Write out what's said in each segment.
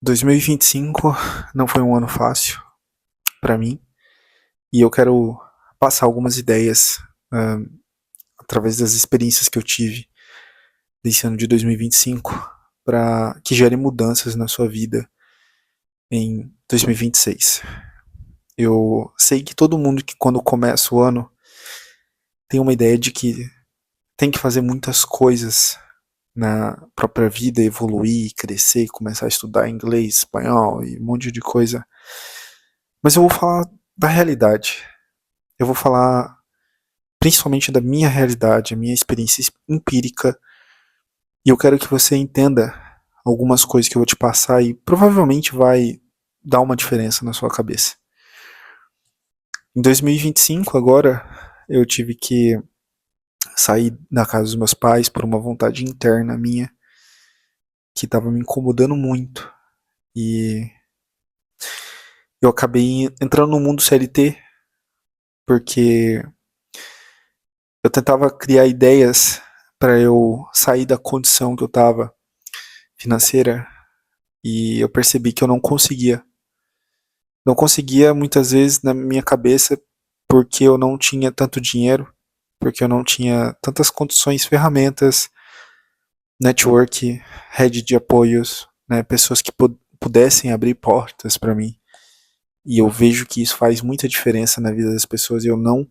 2025 não foi um ano fácil para mim e eu quero passar algumas ideias uh, através das experiências que eu tive desse ano de 2025 para que gerem mudanças na sua vida em 2026. Eu sei que todo mundo que quando começa o ano tem uma ideia de que tem que fazer muitas coisas na própria vida, evoluir, crescer, começar a estudar inglês, espanhol e um monte de coisa. Mas eu vou falar da realidade. Eu vou falar principalmente da minha realidade, a minha experiência empírica, e eu quero que você entenda algumas coisas que eu vou te passar e provavelmente vai dar uma diferença na sua cabeça. Em 2025, agora, eu tive que sair da casa dos meus pais por uma vontade interna minha que estava me incomodando muito. E eu acabei entrando no mundo CLT porque eu tentava criar ideias para eu sair da condição que eu estava financeira e eu percebi que eu não conseguia. Não conseguia muitas vezes na minha cabeça porque eu não tinha tanto dinheiro, porque eu não tinha tantas condições, ferramentas, network, rede de apoios, né, pessoas que pudessem abrir portas para mim. E eu vejo que isso faz muita diferença na vida das pessoas e eu não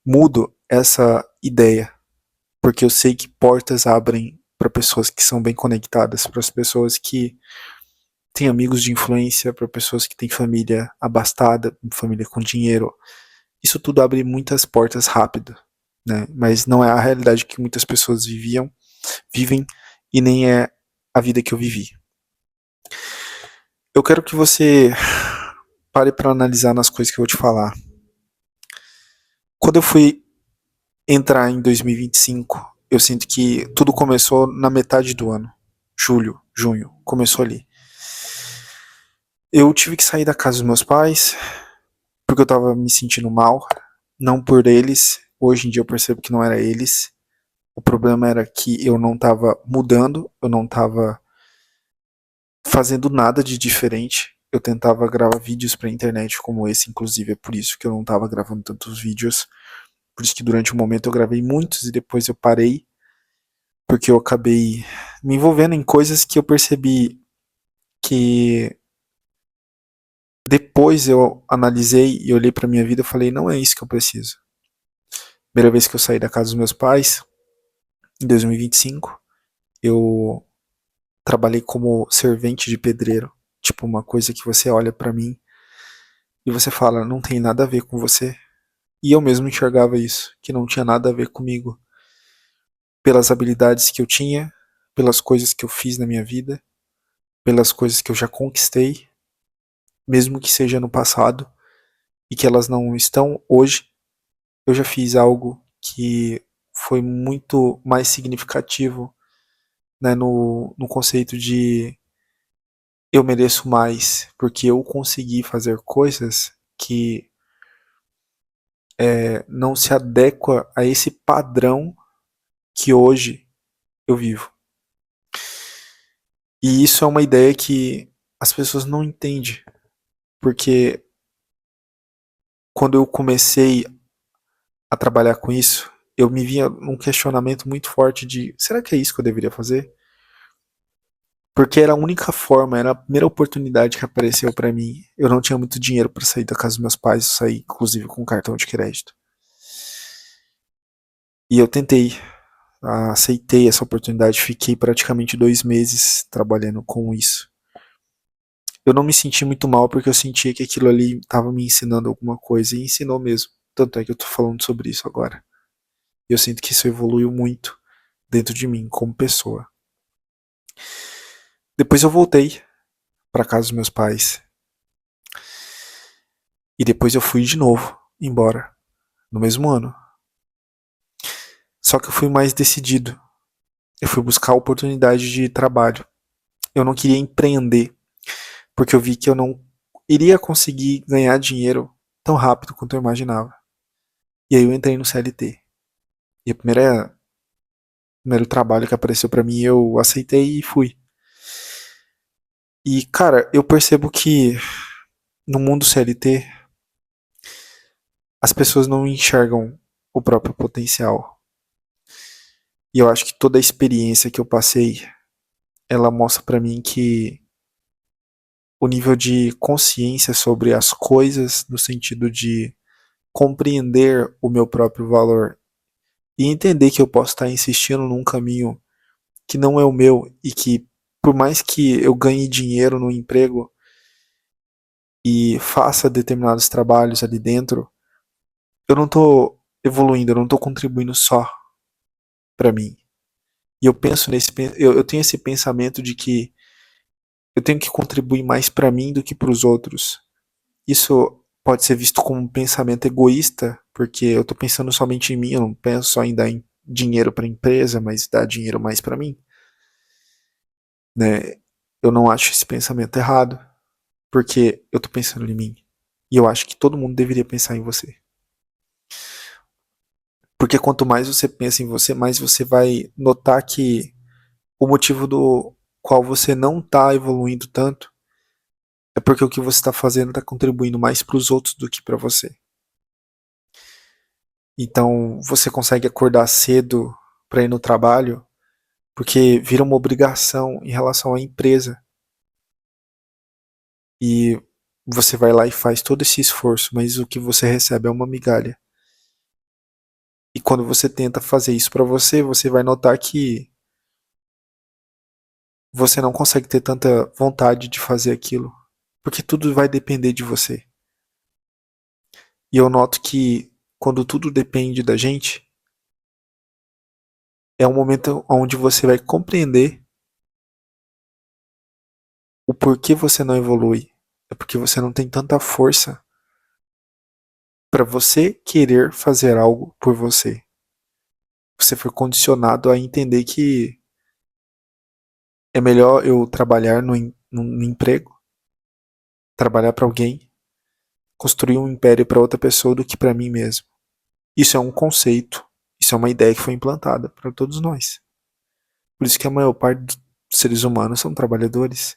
mudo essa ideia, porque eu sei que portas abrem para pessoas que são bem conectadas, para as pessoas que têm amigos de influência, para pessoas que têm família abastada, família com dinheiro. Isso tudo abre muitas portas rápido, né? Mas não é a realidade que muitas pessoas vivem e nem é a vida que eu vivi. Eu quero que você pare para analisar nas coisas que eu vou te falar. Quando eu fui entrar em 2025, eu sinto que tudo começou na metade do ano. Julho, junho, começou ali. Eu tive que sair da casa dos meus pais porque eu tava me sentindo mal, não por eles. Hoje em dia eu percebo que não era eles. O problema era que eu não tava mudando, eu não tava fazendo nada de diferente. Eu tentava gravar vídeos pra internet como esse, inclusive é por isso que eu não tava gravando tantos vídeos. Por isso que durante um momento eu gravei muitos e depois eu parei, porque eu acabei me envolvendo em coisas que eu percebi que depois eu analisei e olhei pra minha vida e falei, não é isso que eu preciso. Primeira vez que eu saí da casa dos meus pais, em 2025, eu trabalhei como servente de pedreiro. Tipo, uma coisa que você olha pra mim e você fala, não tem nada a ver com você. E eu mesmo enxergava isso, que não tinha nada a ver comigo. Pelas habilidades que eu tinha, pelas coisas que eu fiz na minha vida, pelas coisas que eu já conquistei, mesmo que seja no passado, e que elas não estão hoje, eu já fiz algo que foi muito mais significativo, né, no conceito de eu mereço mais, porque eu consegui fazer coisas que não se adequa a esse padrão que hoje eu vivo. E isso é uma ideia que as pessoas não entendem, porque quando eu comecei a trabalhar com isso, eu me vinha num questionamento muito forte de será que é isso que eu deveria fazer? Porque era a única forma, era a primeira oportunidade que apareceu pra mim. Eu não tinha muito dinheiro pra sair da casa dos meus pais, eu saí inclusive com cartão de crédito. E eu tentei, aceitei essa oportunidade, fiquei praticamente 2 meses trabalhando com isso. Eu não me senti muito mal porque eu sentia que aquilo ali estava me ensinando alguma coisa e ensinou mesmo. Tanto é que eu tô falando sobre isso agora. E eu sinto que isso evoluiu muito dentro de mim como pessoa. Depois eu voltei para casa dos meus pais e depois eu fui de novo embora no mesmo ano. Só que eu fui mais decidido. Eu fui buscar oportunidade de trabalho. Eu não queria empreender porque eu vi que eu não iria conseguir ganhar dinheiro tão rápido quanto eu imaginava. E aí eu entrei no CLT. E a primeiro trabalho que apareceu para mim eu aceitei e fui. E, cara, eu percebo que no mundo CLT as pessoas não enxergam o próprio potencial. E eu acho que toda a experiência que eu passei, ela mostra pra mim que o nível de consciência sobre as coisas, no sentido de compreender o meu próprio valor e entender que eu posso estar insistindo num caminho que não é o meu e que, por mais que eu ganhe dinheiro no emprego e faça determinados trabalhos ali dentro, eu não estou evoluindo, eu não estou contribuindo só para mim. E eu penso eu tenho esse pensamento de que eu tenho que contribuir mais para mim do que para os outros. Isso pode ser visto como um pensamento egoísta, porque eu estou pensando somente em mim, eu não penso só em dar dinheiro para a empresa, mas dar dinheiro mais para mim, né? Eu não acho esse pensamento errado, porque eu estou pensando em mim. E eu acho que todo mundo deveria pensar em você. Porque quanto mais você pensa em você, mais você vai notar que o motivo do qual você não está evoluindo tanto é porque o que você está fazendo está contribuindo mais para os outros do que para você. Então você consegue acordar cedo para ir no trabalho porque vira uma obrigação em relação à empresa. E você vai lá e faz todo esse esforço, mas o que você recebe é uma migalha. E quando você tenta fazer isso para você, você vai notar que você não consegue ter tanta vontade de fazer aquilo, porque tudo vai depender de você. E eu noto que quando tudo depende da gente, é um momento onde você vai compreender o porquê você não evolui. É porque você não tem tanta força para você querer fazer algo por você. Você foi condicionado a entender que é melhor eu trabalhar no emprego, trabalhar para alguém, construir um império para outra pessoa do que para mim mesmo. Isso é um conceito, isso é uma ideia que foi implantada para todos nós. Por isso que a maior parte dos seres humanos são trabalhadores.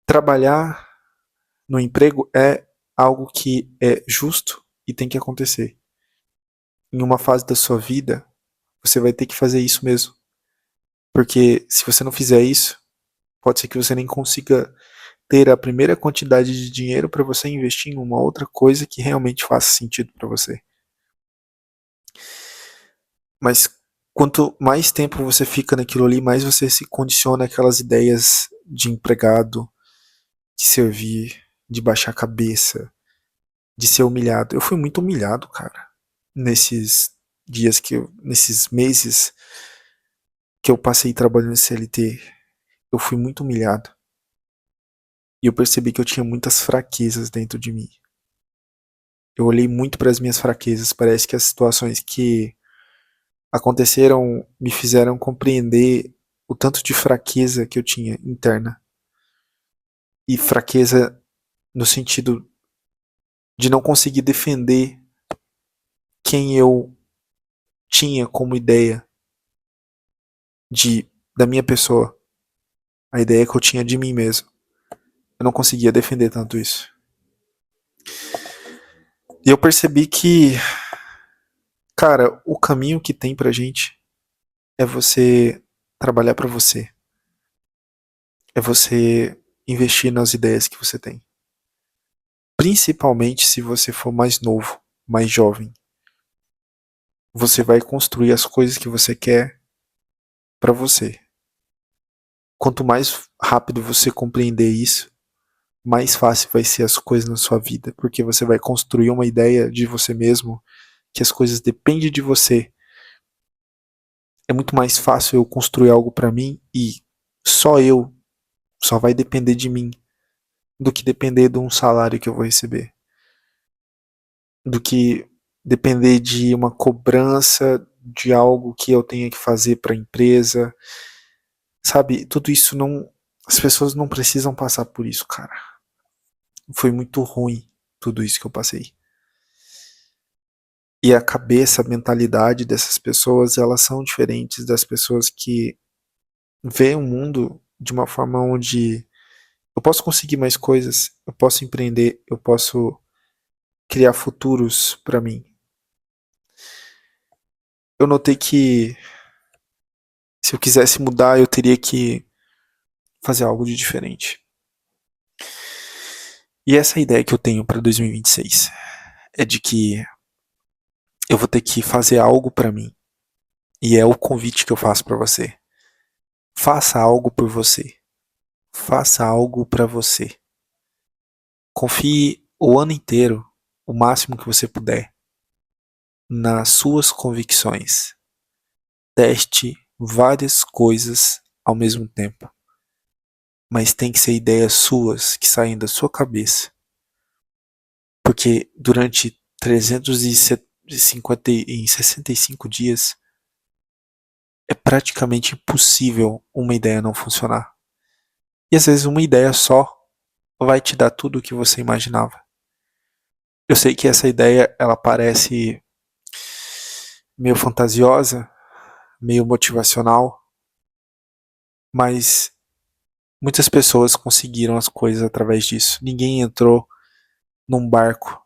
Trabalhar no emprego é algo que é justo e tem que acontecer. Em uma fase da sua vida, você vai ter que fazer isso mesmo. Porque se você não fizer isso, pode ser que você nem consiga ter a primeira quantidade de dinheiro para você investir em uma outra coisa que realmente faça sentido para você. Mas quanto mais tempo você fica naquilo ali, mais você se condiciona aquelas ideias de empregado, de servir, de baixar a cabeça, de ser humilhado. Eu fui muito humilhado, cara, nesses nesses meses que eu passei trabalhando em CLT. Eu fui muito humilhado. E eu percebi que eu tinha muitas fraquezas dentro de mim. Eu olhei muito para as minhas fraquezas. Parece que as situações que aconteceram me fizeram compreender o tanto de fraqueza que eu tinha interna. E fraqueza no sentido de não conseguir defender quem eu tinha como ideia de da minha pessoa, a ideia que eu tinha de mim mesmo. Eu não conseguia defender tanto isso. E eu percebi que, cara, o caminho que tem pra gente é você trabalhar pra você. É você investir nas ideias que você tem. Principalmente se você for mais novo, mais jovem. Você vai construir as coisas que você quer pra você. Quanto mais rápido você compreender isso, mais fácil vai ser as coisas na sua vida, porque você vai construir uma ideia de você mesmo, que as coisas dependem de você. É muito mais fácil eu construir algo pra mim e só eu, só vai depender de mim, do que depender de um salário que eu vou receber. Do que depender de uma cobrança de algo que eu tenha que fazer para a empresa. Sabe, tudo isso não. As pessoas não precisam passar por isso, cara. Foi muito ruim tudo isso que eu passei. E a cabeça, a mentalidade dessas pessoas, elas são diferentes das pessoas que veem o mundo de uma forma onde eu posso conseguir mais coisas, eu posso empreender, eu posso criar futuros para mim. Eu notei que se eu quisesse mudar, eu teria que fazer algo de diferente. E essa é a ideia que eu tenho para 2026 é de que eu vou ter que fazer algo para mim. E é o convite que eu faço para você. Faça algo por você. Faça algo para você. Confie o ano inteiro, o máximo que você puder, nas suas convicções. Teste várias coisas ao mesmo tempo. Mas tem que ser ideias suas que saem da sua cabeça. Porque durante 65 dias é praticamente impossível uma ideia não funcionar. E às vezes uma ideia só vai te dar tudo o que você imaginava. Eu sei que essa ideia ela parece meio fantasiosa, meio motivacional, mas muitas pessoas conseguiram as coisas através disso. Ninguém entrou num barco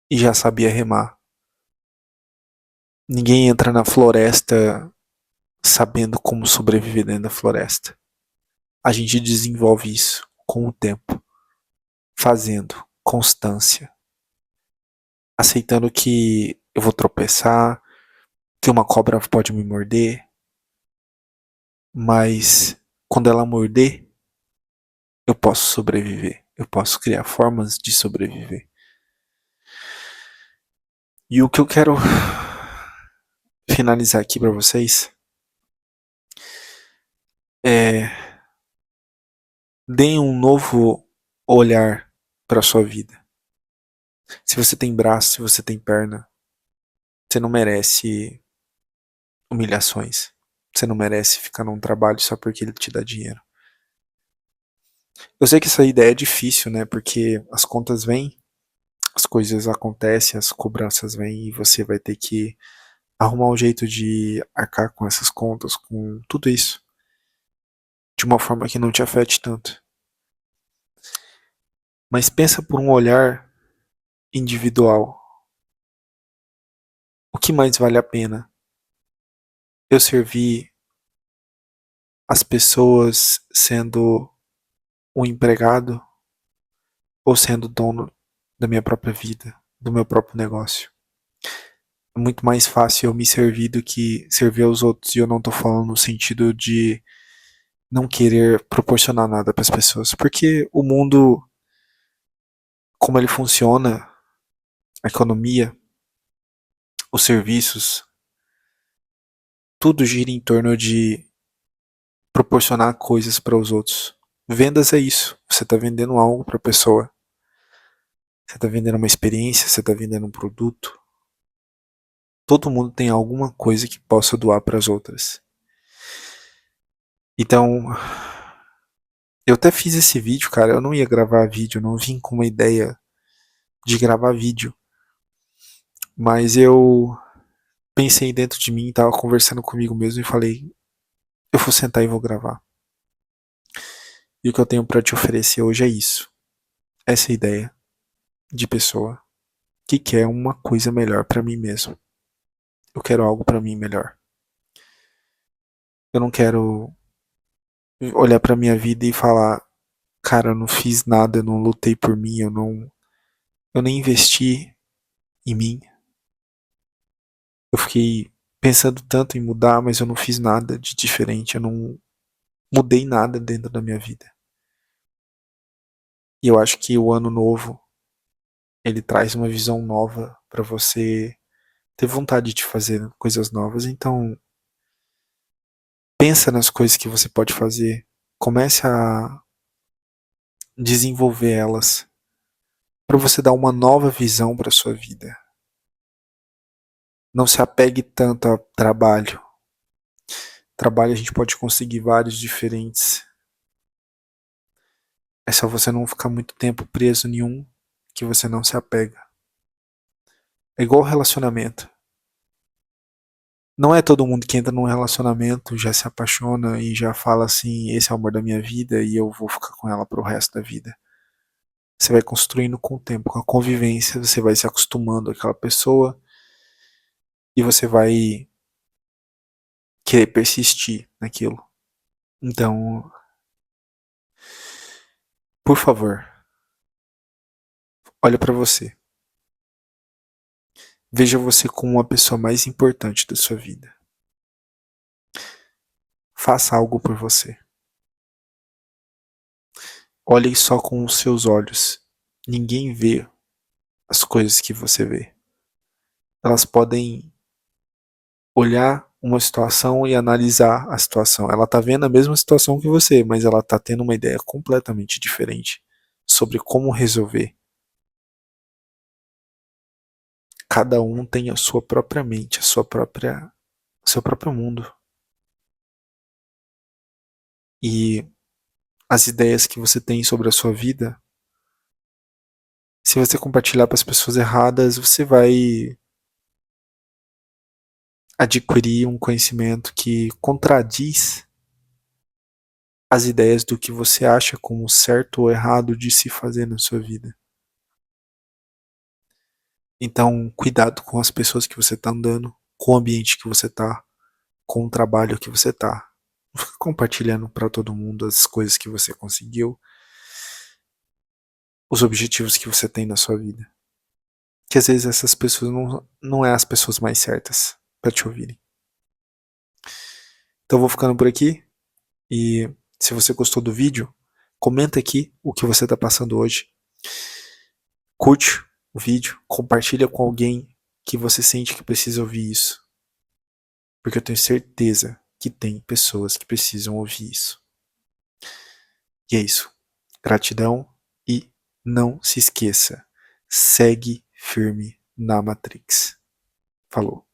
e já sabia remar. Ninguém entra na floresta sabendo como sobreviver dentro da floresta. A gente desenvolve isso com o tempo, fazendo, constância, aceitando que eu vou tropeçar, que uma cobra pode me morder, mas quando ela morder, eu posso sobreviver, eu posso criar formas de sobreviver. E o que eu quero finalizar aqui para vocês é deem um novo olhar para sua vida. Se você tem braço, se você tem perna, você não merece humilhações. Você não merece ficar num trabalho só porque ele te dá dinheiro. Eu sei que essa ideia é difícil, né? Porque as contas vêm, as coisas acontecem, as cobranças vêm e você vai ter que arrumar um jeito de arcar com essas contas, com tudo isso, de uma forma que não te afete tanto. Mas pensa por um olhar individual. O que mais vale a pena? Eu servir as pessoas sendo um empregado ou sendo dono da minha própria vida, do meu próprio negócio? É muito mais fácil eu me servir do que servir aos outros. E eu não tô falando no sentido de não querer proporcionar nada para as pessoas, porque o mundo, como ele funciona, a economia, os serviços, tudo gira em torno de proporcionar coisas para os outros. Vendas é isso. Você está vendendo algo para a pessoa. Você está vendendo uma experiência, você está vendendo um produto. Todo mundo tem alguma coisa que possa doar para as outras. Então, eu até fiz esse vídeo, cara. Eu não ia gravar vídeo, eu não vim com uma ideia de gravar vídeo. Mas eu pensei dentro de mim, tava conversando comigo mesmo e falei: eu vou sentar e vou gravar. E o que eu tenho para te oferecer hoje é isso. Essa ideia de pessoa que quer uma coisa melhor para mim mesmo. Eu quero algo para mim melhor. Eu não quero olhar para minha vida e falar: cara, eu não fiz nada, eu não lutei por mim, eu nem investi em mim. Eu fiquei pensando tanto em mudar, mas eu não fiz nada de diferente, eu não mudei nada dentro da minha vida. E eu acho que o ano novo, ele traz uma visão nova para você ter vontade de fazer coisas novas. Então, pensa nas coisas que você pode fazer, comece a desenvolver elas para você dar uma nova visão para sua vida. Não se apegue tanto ao trabalho. Trabalho a gente pode conseguir vários diferentes. É só você não ficar muito tempo preso em um que você não se apega. É igual relacionamento. Não é todo mundo que entra num relacionamento, já se apaixona e já fala assim, esse é o amor da minha vida e eu vou ficar com ela pro resto da vida. Você vai construindo com o tempo, com a convivência, você vai se acostumando àquela pessoa e você vai querer persistir naquilo. Então, por favor, olha pra você. Veja você como a pessoa mais importante da sua vida. Faça algo por você. Olhe só com os seus olhos. Ninguém vê as coisas que você vê. Elas podem olhar uma situação e analisar a situação. Ela tá vendo a mesma situação que você, mas ela tá tendo uma ideia completamente diferente sobre como resolver. Cada um tem a sua própria mente, o seu próprio mundo. E as ideias que você tem sobre a sua vida, se você compartilhar para as pessoas erradas, você vai adquirir um conhecimento que contradiz as ideias do que você acha como certo ou errado de se fazer na sua vida. Então, cuidado com as pessoas que você está andando, com o ambiente que você está, com o trabalho que você está. Não fica compartilhando para todo mundo as coisas que você conseguiu, os objetivos que você tem na sua vida. Que às vezes essas pessoas não é as pessoas mais certas para te ouvirem. Então, eu vou ficando por aqui. E se você gostou do vídeo, comenta aqui o que você está passando hoje. Curte o vídeo, compartilha com alguém que você sente que precisa ouvir isso. Porque eu tenho certeza que tem pessoas que precisam ouvir isso. E é isso. Gratidão e não se esqueça, segue firme na Matrix. Falou.